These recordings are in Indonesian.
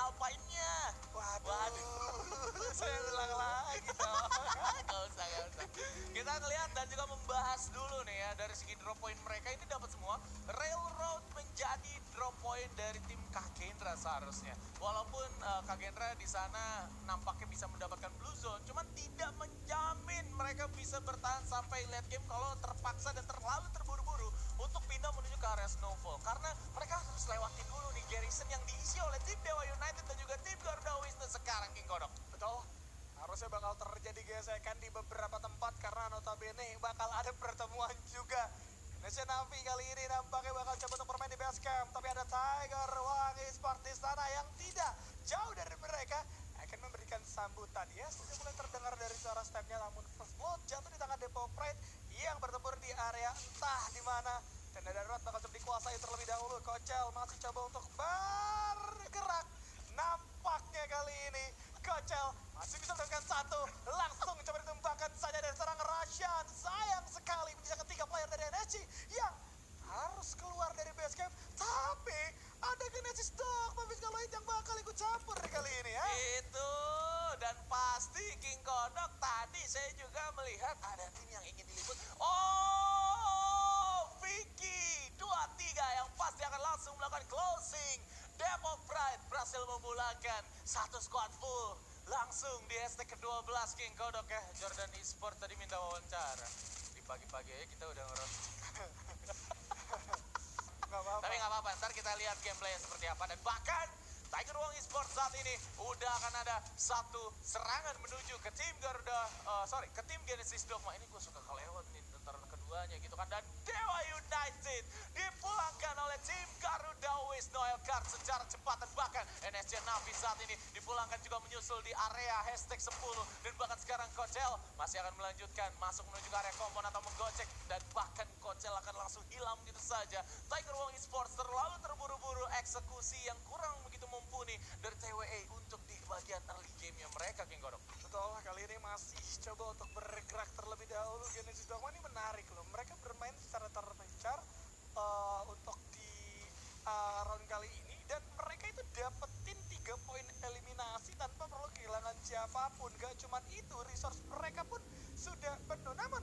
Alpine-nya. Waduh. Saya bilang lagi dong. Gak usah. Kita ngeliat dan juga membahas dulu nih ya, dari segi drop point mereka ini dapat semua. Railroad menjadi drop point dari tim Kagendra seharusnya. Walaupun Kagendra di sana nampaknya bisa mendapatkan blue zone, cuman tidak menjamin mereka bisa bertahan sampai late game kalau terpaksa dan terlalu terburu-buru untuk pindah menuju ke area Snowfall. Karena mereka harus lewatin dulu nih garrison yang diisi oleh tim Dewa United dan juga tim Garuda Wisnu sekarang, King Kodok. Betul. Harusnya bakal terjadi gesekan di beberapa tempat karena notabene bakal ada pertemuan juga. Indonesia Navi kali ini nampaknya bakal coba untuk bermain di base camp, tapi ada Tiger Wang Esports di sana yang tidak jauh dari mereka akan memberikan sambutan. Ya, sudah mulai terdengar dari suara stepnya, namun first blood jatuh di tangan Depot Pride yang bertempur di area entah di mana. Tenda darurat bakal coba dikuasai terlebih dahulu. Kocel masih coba untuk bergerak. Nampaknya kali ini Kocel masih bisa mendapatkan satu, langsung coba ditembakkan saja dari serang Rashan. Sayang sekali menyisakan 3 player dari NSG yang harus keluar dari base camp. Tapi ada Genesis Dogma Fiskaloid yang bakal ikut campur kali ini ya. Itu, dan pasti King Kodok tadi saya juga melihat ada tim yang ingin diliput. Oh, Vicky 23 yang pasti akan langsung melakukan closing. Depok Pride berhasil memulangkan satu squad full langsung di hashtag ke-12, King Kodok ya. Jordan Esports tadi minta wawancara. Di pagi-pagi aja kita udah ngeros. Tapi nggak apa-apa, ntar kita lihat gameplay seperti apa. Dan bahkan Tiger Wong Esports saat ini udah akan ada satu serangan menuju ke tim ke tim Genesis Dogma. Ini gue suka kelewat nih tentara keduanya gitu kan. Dan Dewa United dipulangkan oleh tim Garuda Wisnu Elkart secara cepat. Dan bahkan NSC Navi saat ini dipulangkan juga menyusul di area hashtag 10. Dan bahkan sekarang Kocel masih akan melanjutkan masuk menuju ke area kompon atau menggocek. Dan bahkan Kocel akan langsung hilang gitu saja. Tiger Wong Esports terlalu terburu-buru, eksekusi yang kurang begitu mumpuni dari TWA untuk di bagian early game-nya mereka, King Godok. Betul, kali ini masih coba untuk bergerak terlebih dahulu. Genesis Dogma ini menarik loh. Mereka bermain secara terpencar untuk di round kali ini. Dan mereka itu dapetin 3 poin eliminasi tanpa perlu kehilangan siapapun. Gak cuman itu, resource mereka pun sudah penuh. Namun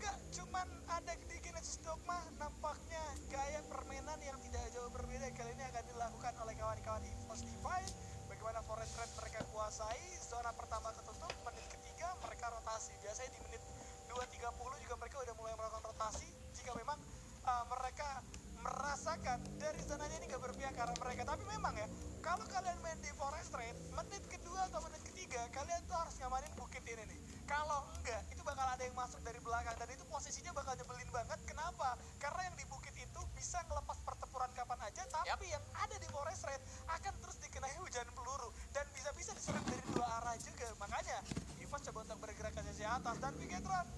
gak cuman ada di Genesis Dogma, nampaknya gaya permainan yang tidak jauh berbeda kali ini akan dilakukan oleh kawan-kawan EVOS Divine. Bagaimana Forest Red mereka kuasai, zona pertama ketutup, menit ketiga mereka rotasi. Biasanya di menit 2.30 juga mereka udah mulai melakukan rotasi jika memang mereka merasakan dari zonanya ini gak berpihak ke arah mereka. Tapi memang ya, kalau kalian main di Forest Red, menit kedua atau menit ketiga, kalian tuh harus ngamanin bukit ini nih. Kalau enggak, itu bakal ada yang masuk dari belakang dan itu posisinya bakal nyebelin banget. Kenapa? Karena yang di bukit itu bisa ngelepas pertempuran kapan aja, tapi yang ada di Forest Red akan terus dikenai hujan peluru dan bisa-bisa diserang dari 2 arah juga. Makanya, EVOS coba untuk bergerak ke sisi atas dan Bigetron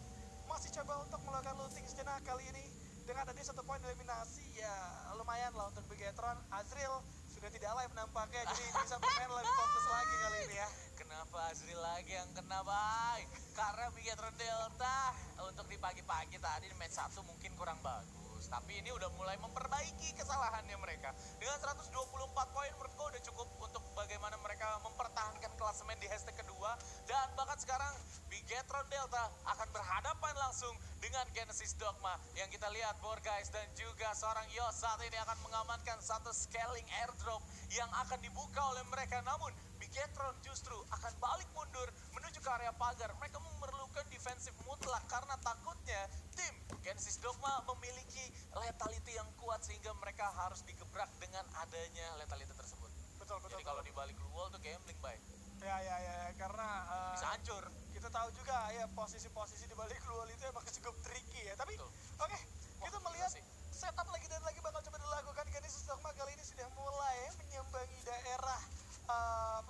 masih coba untuk melakukan looting sejenak kali ini. Dengan tadi 1 poin eliminasi, ya lumayan lah untuk Bigetron. Azril sudah tidak live nampaknya, jadi bisa bermain lebih fokus lagi kali ini ya. Kenapa Azril lagi yang kena, Bay? Karena Bigetron Delta untuk di pagi-pagi tadi di match 1 mungkin kurang bagus. Tapi ini udah mulai memperbaiki kesalahannya mereka. Dengan 124 poin menurut gue udah cukup untuk bagaimana mereka mempertahankan klasemen di hashtag kedua. Dan bahkan sekarang Bigetron Delta akan berhadapan langsung dengan Genesis Dogma. Yang kita lihat Borguys dan juga seorang Yos saat ini akan mengamankan satu scaling airdrop yang akan dibuka oleh mereka. Namun Bigetron justru akan balik mundur menuju ke area pagar. Mereka memerlukan defensif mutlak karena takutnya tim Genesis Dogma memiliki letality yang kuat sehingga mereka harus digebrak dengan adanya letality tersebut. Betul. Jadi kalau di balik wall tuh gambling, baik. Ya, karena Bisa hancur. kita tahu juga ya posisi-posisi di balik luar itu emang cukup tricky ya. Tapi oke, kita melihat setup lagi dan lagi bakal coba dilakukan. Genesis Dogma kali ini sudah mulai menyambangi daerah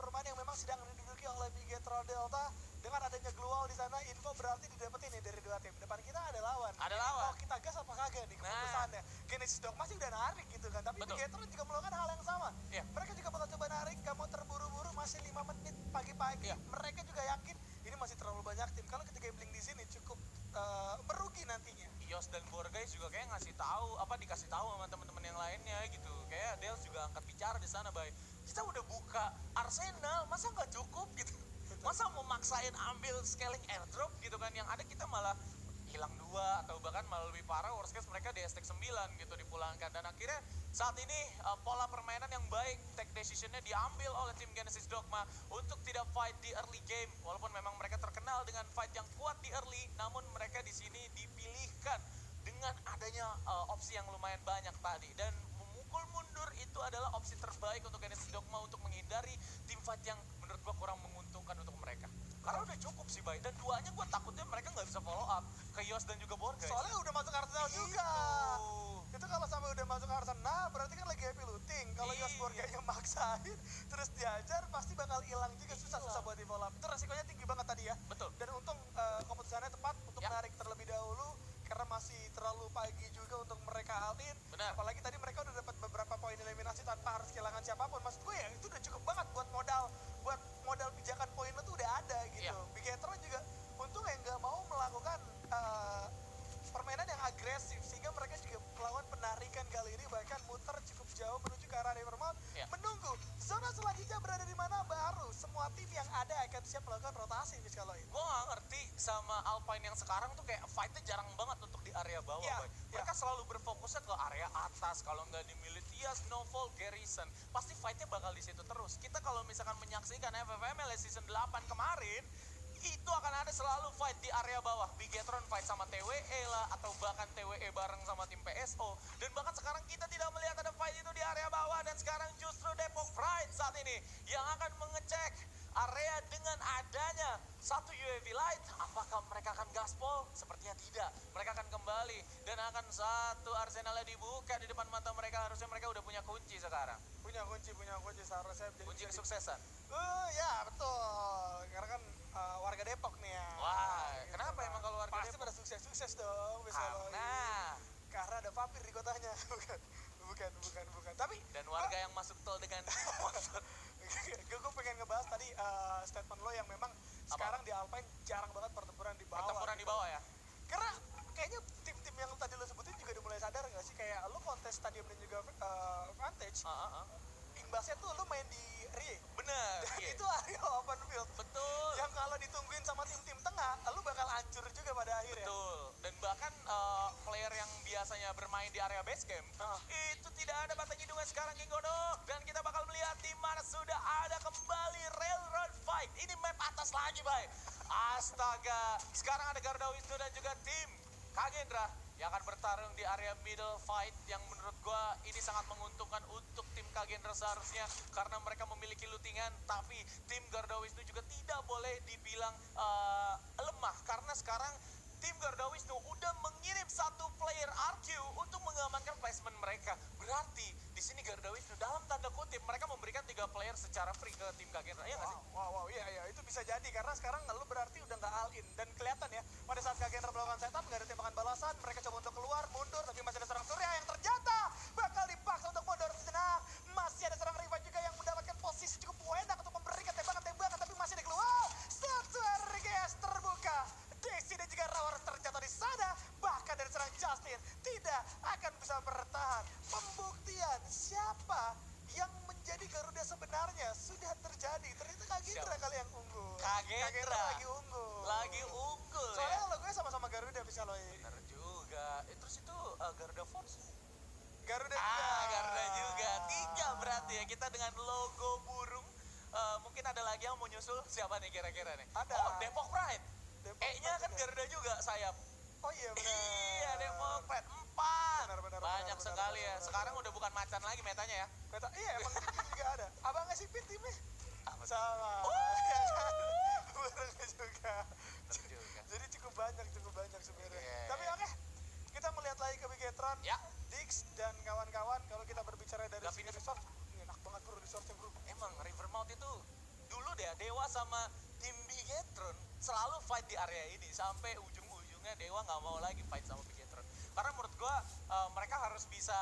permainan yang memang sedang diduduki oleh Bigetron Delta. Dengan adanya Glual di sana, info berarti didapetin nih dari 2 tim. Depan kita ada lawan. Ada lawan. Oh, kita gas apa kagak nih keputusannya. Genesis Dogma masih udah narik gitu kan. Tapi Bigetron juga melakukan hal yang sama. Iya. Mereka juga bakal coba narik, gak mau terburu-buru, masih 5 menit pagi-pagi. Iya. Mereka juga yakin ini masih terlalu banyak tim. Kalau kita gambling di sini cukup merugi nantinya. Yos dan Borguys juga kayak dikasih tahu sama teman-teman yang lainnya gitu. Kayak Dels juga angkat bicara di sana, Bay. kita udah buka arsenal, masa nggak cukup gitu? Masa mau maksain ambil scaling airdrop gitu kan, yang ada kita malah hilang 2 atau bahkan malah lebih parah, worst case mereka di STX 9 gitu dipulangkan. Dan akhirnya saat ini pola permainan yang baik, take decisionnya diambil oleh tim Genesis Dogma untuk tidak fight di early game. Walaupun memang mereka terkenal dengan fight yang kuat di early, namun mereka di sini dipilihkan dengan adanya opsi yang lumayan banyak tadi. Dan memukul mundur itu adalah opsi terbaik untuk Genesis Dogma untuk menghindari tim fight yang menurut gua kurang menguntungkan untuk mereka. Karena udah cukup sih, Bay. Dan 2-nya gue takutnya mereka nggak bisa follow up ke Yos dan juga Borgay. Soalnya udah masuk Arsenal juga. Itu kalau sampai udah masuk Arsenal berarti kan lagi happy looting. Kalau Yos Borgay-nya maksain terus diajar pasti bakal hilang juga, susah buat di follow up. Itu resikonya tinggi banget tadi ya. Betul. Dan untung keputusannya tepat untuk menarik terlebih dahulu karena masih terlalu pagi juga untuk mereka all in. Benar. Apalagi tadi mereka udah dapat beberapa poin eliminasi tanpa harus kehilangan siapapun. Maksud gue ya itu udah cukup banget buat modal pijakan poin lo tuh udah ada gitu. Bigetron juga untung yang nggak mau melakukan permainan yang agresif sehingga mereka juga melakukan penarikan kali ini, bahkan muter cukup jauh menuju ke arah Rivermount, menunggu zona selanjutnya berada di mana, baru semua tim yang ada akan siap melakukan rotasi kalau ini. Gue gak ngerti sama Alpine yang sekarang tuh kayak fightnya jarang banget untuk di area bawah, Boy. Mereka selalu berfokusnya ke area atas, kalau nggak di Militia, Snowfall, Garrison, pasti fightnya bakal di situ terus. Kita kalau misalkan menyaksikan FFML season 8 kemarin, itu akan ada selalu fight di area bawah. Bigetron fight sama TWE lah, atau bahkan TWE bareng sama tim PSO. Dan bahkan sekarang kita tidak melihat ada fight itu di area bawah, dan sekarang justru Depok Pride saat ini yang akan mengecek area dengan adanya satu UAV light. Apakah mereka akan gaspol? Sepertinya tidak. Mereka akan kembali dan akan satu arsenalnya dibuka di depan mata mereka. Harusnya mereka udah punya kunci sekarang. Punya kunci seharusnya jadi Kunci kesuksesan. Ya betul. Karena kan warga Depok nih ya. Wah, gitu kenapa kan. emang kalau warga pasti Depok? pada sukses dong bisa karena ada vampir di kotanya. bukan. Tapi dan warga yang masuk tol dengan motor. gue pengen ngebahas tadi statement lo yang memang sekarang di Alpine jarang banget pertempuran di bawah. Pertempuran di bawah ya? Karena kayaknya tim-tim yang tadi lo sebutin juga udah mulai sadar gak sih, kayak lo kontes stadium dan juga Vantage, imbasnya tuh lo main di Rie. Bener. Dan itu area open field. Betul. Yang kalau ditungguin sama tim-tim tengah, lo bakal hancur juga pada akhirnya. Betul. Dan bahkan player yang biasanya bermain di area base camp, itu tidak ada batang hidungnya sekarang, King Godok. Dan kita bakal melihat di mana sudah ada kembali railroad fight. Ini map atas lagi, Bay. Astaga. Sekarang ada Garuda Wisnu dan juga tim Kagendra yang akan bertarung di area middle fight, yang menurut gua ini sangat menguntungkan untuk tim Kagendra seharusnya karena mereka memiliki lootingan. Tapi tim Garuda Wisnu juga tidak boleh dibilang lemah, karena sekarang tim Garuda Wisnu udah mengirim satu player RQ untuk mengamankan placement mereka. Berarti di sini Garuda Wisnu dalam tanda kutip mereka memberikan 3 player secara free ke tim Kagendra, ya nggak sih? Wow, iya, itu bisa jadi karena sekarang lu berarti udah nggak all in, dan kelihatan ya pada saat Kagendra melakukan setup nggak ada tembakan balasan, mereka coba untuk keluar, mundur, tapi masih ada serang Surya yang ternyata bakal dipaksa untuk mundur sejenak. Masih ada serang Riva juga yang mendapatkan posisi cukup enak untuk memberikan tembakan, tapi masih ada keluar. Satu RGS terbuka. Desi dan juga Rawar terjatuh di sana, bahkan dari serang Justin tidak akan bisa bertahan. Pembuktian siapa yang menjadi Garuda sebenarnya sudah terjadi. Ternyata Kagendra kali yang unggul. Kagendra lagi unggul. Lagi unggul. Soalnya ya? kalau gue sama-sama Garuda bisa loh. Bener juga. Terus itu Garuda Force. Garuda juga. Garuda juga. 3 berarti ya, kita dengan logo burung. Mungkin ada lagi yang mau nyusul, siapa nih kira-kira nih? Ada. Oh, Depok Pride. E-nya kan Garuda juga, sayap. Oh iya benar. Iya, Depok Pride 4. Benar, Banyak sekali ya. benar. Sekarang udah bukan macan lagi metanya ya. Iya emang tim juga ada. Abangnya si Pit timnya. Apa tuh? Sama. Burungnya juga. Bener juga. Jadi cukup banyak sebenarnya. Oke. Tapi oke, kita melihat lagi ke Bigetron, Ya. Dix dan kawan-kawan. Kalau kita berbicara dari Gavin segi resort, ini enak banget bro resortnya bro. Emang Rivermount itu dulu deh Dewa sama tim Bigetron selalu fight di area ini sampai ujung-ujungnya Dewa nggak mau lagi fight sama Bigetron. Karena menurut gua mereka harus bisa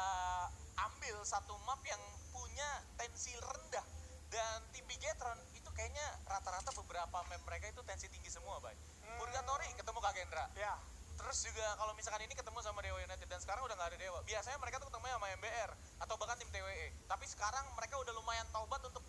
ambil satu map yang punya tensi rendah, dan tim Bigetron itu kayaknya rata-rata beberapa map mereka itu tensi tinggi semua, Bay. Purgatory ketemu Kagendra. Ya. Terus juga kalau misalkan ini ketemu sama Dewa United, dan sekarang udah nggak ada Dewa. Biasanya mereka tuh ketemu sama MBR atau bahkan tim TWE. Tapi sekarang mereka udah lumayan taubat untuk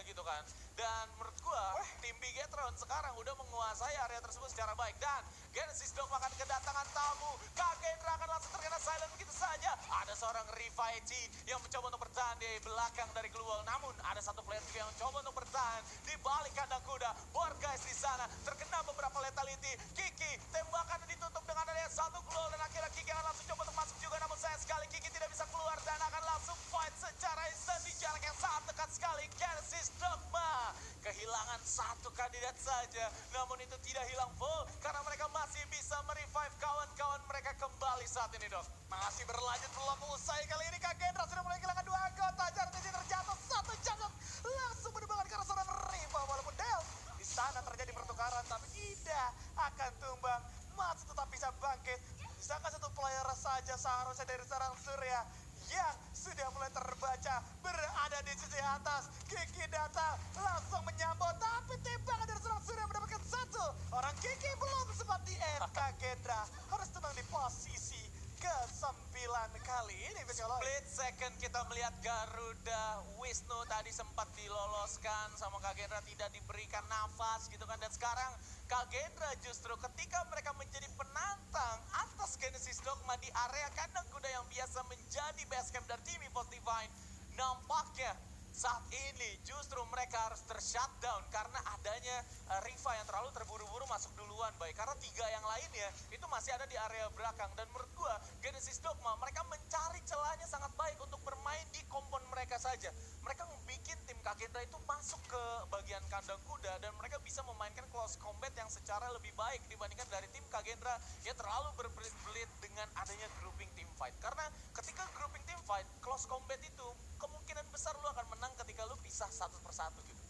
gitu kan. Dan menurut gua tim Bigetron sekarang udah menguasai area tersebut secara baik. Dan Genesis Dogma akan kedatangan tamu. Kagendra akan langsung terkena silent begitu saja. Ada seorang Rivaiti yang mencoba untuk bertahan di belakang dari Gluwal. Namun ada satu player juga yang mencoba untuk bertahan di balik kandang kuda. Borgais di sana terkena beberapa lethality. Kiki tembakan ditutup dengan adanya satu Gluwal. Dan akhirnya Kiki akan langsung coba untuk masuk juga. Namun sayang sekali Kiki tidak bisa keluar dan akan langsung fight secara instan di jarak yang sangat dekat sekali. Genesis Dogma kehilangan satu kandidat saja, namun itu tidak hilang full karena mereka masih bisa merevive kawan-kawan mereka kembali saat ini, Dok. Masih berlanjut, belum usai kali ini. Kagendra sudah mulai kehilangan 2 anggota. Jarak terjatuh, satu jatuh langsung berdebangan karena seorang Riva. Walaupun Del di sana terjadi pertukaran, tapi tidak akan tumbang, masih tetap bisa bangkit. Bisakah satu player saja seharusnya dari seorang Surya yang sudah mulai terbaca berada di sisi atas. Kiki datang langsung menyambut, tapi tembakan dari seorang Surya mendapatkan satu. Orang Kiki belum sempat di end. Kagendra harus tenang di posisi ke-9 kali ini. Split second kita melihat Garuda Wisnu tadi sempat diloloskan sama Kagendra, tidak diberikan nafas gitu kan. Dan sekarang Kagendra justru ketika mereka menjadi penantang atas Genesis Dogma di area kandang kuda yang biasa menjadi base camp dari tim EVOS Divine, nampaknya saat ini justru mereka harus ter-shutdown karena adanya Riva yang terlalu terburu-buru masuk duluan, baik. Karena 3 yang lainnya itu masih ada di area belakang. Dan menurut gua Genesis Dogma mereka mencari celahnya sangat baik untuk bermain di kompon mereka saja. Mereka bikin tim Kagendra itu masuk ke bagian kandang kuda dan mereka bisa memainkan close combat yang secara lebih baik dibandingkan dari tim Kagendra yang terlalu berbelit-belit dengan adanya grouping team fight. Karena ketika grouping team fight, close combat itu kemungkinan besar lu akan menang ketika lu pisah satu persatu gitu.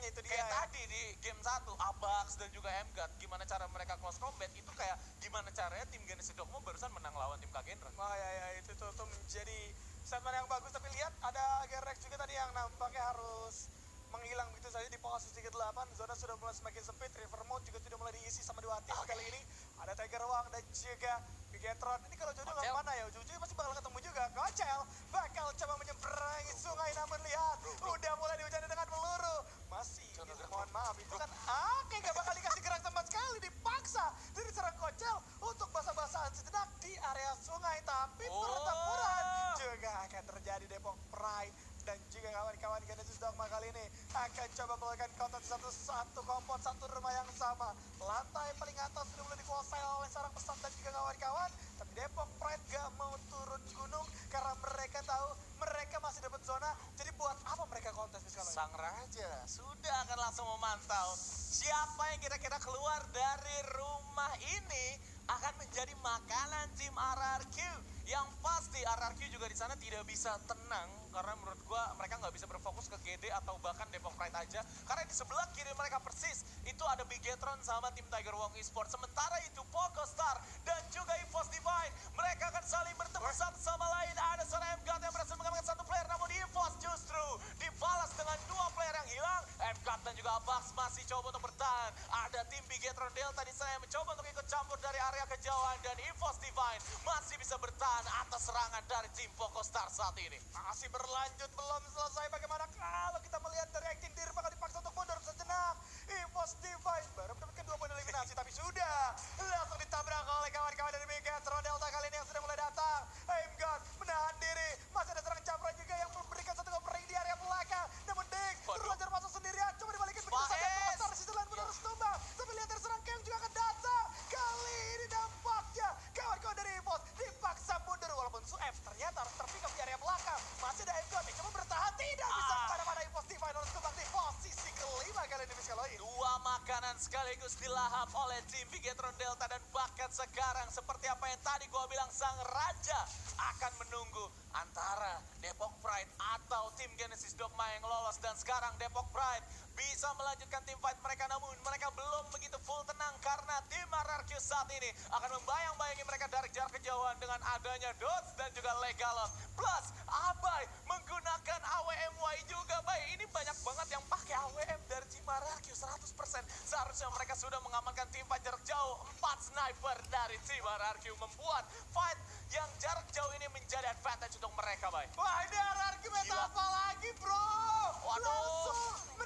Itu dia. Kayak tadi di game 1, Abax dan juga MGUT, gimana cara mereka close combat, itu kayak gimana caranya tim Genesis Dogma barusan menang lawan tim Kagendra. Oh ya, itu tuh menjadi statement yang bagus. Tapi lihat ada Gerex juga tadi yang nampaknya harus menghilang begitu saja di posisi ke-8. Zona sudah mulai semakin sempit. River Mode juga sudah mulai diisi sama 2 tim kali ini. Ada Tiger Wang dan juga Bigetron. Ini kalau jodoh ke mana ya? Ujung-ujungnya pasti bakal ketemu juga. Kocel bakal coba menyeberangi sungai, namun lihat udah mulai dihujani dengan peluru. Masih, mohon maaf, itu kan gak bakal dikasih gerak sama sekali. Dipaksa dari serang Kocel untuk basah-basahan sejenak di area sungai. Tapi pertempuran juga akan terjadi. Depok Pride dan juga kawan-kawan Genesis Dogma kali ini akan coba melakukan counter satu kompon, satu rumah yang sama. Lantai paling atas sudah mulai dikuasai oleh seorang pesan dan juga kawan-kawan. Tapi Depok Pride gak mau turun gunung karena mereka tahu mereka masih dapat zona. Jadi buat apa mereka kontes misalnya? Sang Raja sudah akan langsung memantau siapa yang kira-kira keluar dari rumah ini akan menjadi makanan tim RRQ. Yang pasti RRQ juga di sana tidak bisa tenang karena menurut gua mereka nggak bisa berfokus ke GD atau bahkan Depok Pride aja karena di sebelah kiri mereka persis itu ada Bigetron sama tim Tiger Wong Esports. Sementara itu Poco Star dan juga EVOS Divine mereka akan saling bertemu satu sama lain. Ada seorang MGUT yang berhasil mengamankan satu player, namun EVOS justru dibalas dengan 2 player yang hilang. MGUT dan juga Abax masih coba untuk bertahan. Ada tim Bigetron Delta di sana yang mencoba untuk ikut campur dari area kejauhan dan EVOS Divine masih bisa bertahan atas serangan dari tim Poco Star saat ini. Masih berlanjut, belum selesai. Bagaimana kalau kita melihat dari acting diri bakal dipaksa untuk mundur sejenak. EVOS Divine baru mendapatkan 2 poin eliminasi, tapi sudah langsung ditabrak oleh kawan-kawan dari Bigetron Delta kali ini yang sudah mulai datang. MGUT menahan diri, masih ada serang Capra juga yang memberikan satu ngobrol di area belakang. Namun Ding terlanjur masuk sendirian, coba dibalikin begitu saja. Komentar di sisi lain menurut tumbang. Tapi lihat dari serang Keong juga akan datang. Kali ini dampaknya kawan-kawan dari EVOS dipaksa mundur walaupun Suef ternyata harus terpikat di area belakang. Masih ada MGUT yang coba bertahan, tidak bisa kemana-mana. EVOS Divine harus tumbang di posisi ke-5 kali ini Miskaloi. 2 makanan sekaligus dilahap oleh tim Bigetron Delta dan bahkan sekarang seperti apa yang tadi gua bilang, Sang Raja akan menunggu antara Depok Pride atau tim Genesis Dogma yang lolos. Dan sekarang Depok Pride bisa melanjutkan tim fight mereka, namun mereka belum begitu full tenang karena tim RRQ saat ini akan membayang-bayangi mereka dari jarak kejauhan dengan adanya Dodge dan juga Legalot. Plus Abai menggunakan AWMY juga, Bay. Ini banyak banget yang pakai AWM dari tim RRQ 100%. Seharusnya mereka sudah mengamankan tim fight jarak jauh. 4 sniper dari tim RRQ membuat fight yang jarak jauh ini menjadi advantage untuk mereka, Bay. Wah, ini RRQ meta apa lagi, bro? Waduh. Langsung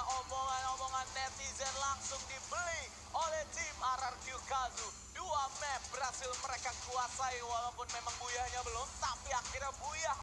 omongan-omongan netizen langsung dibeli oleh tim RRQ Kazu. 2 map berhasil mereka kuasai walaupun memang Buyahnya belum, tapi akhirnya Buyah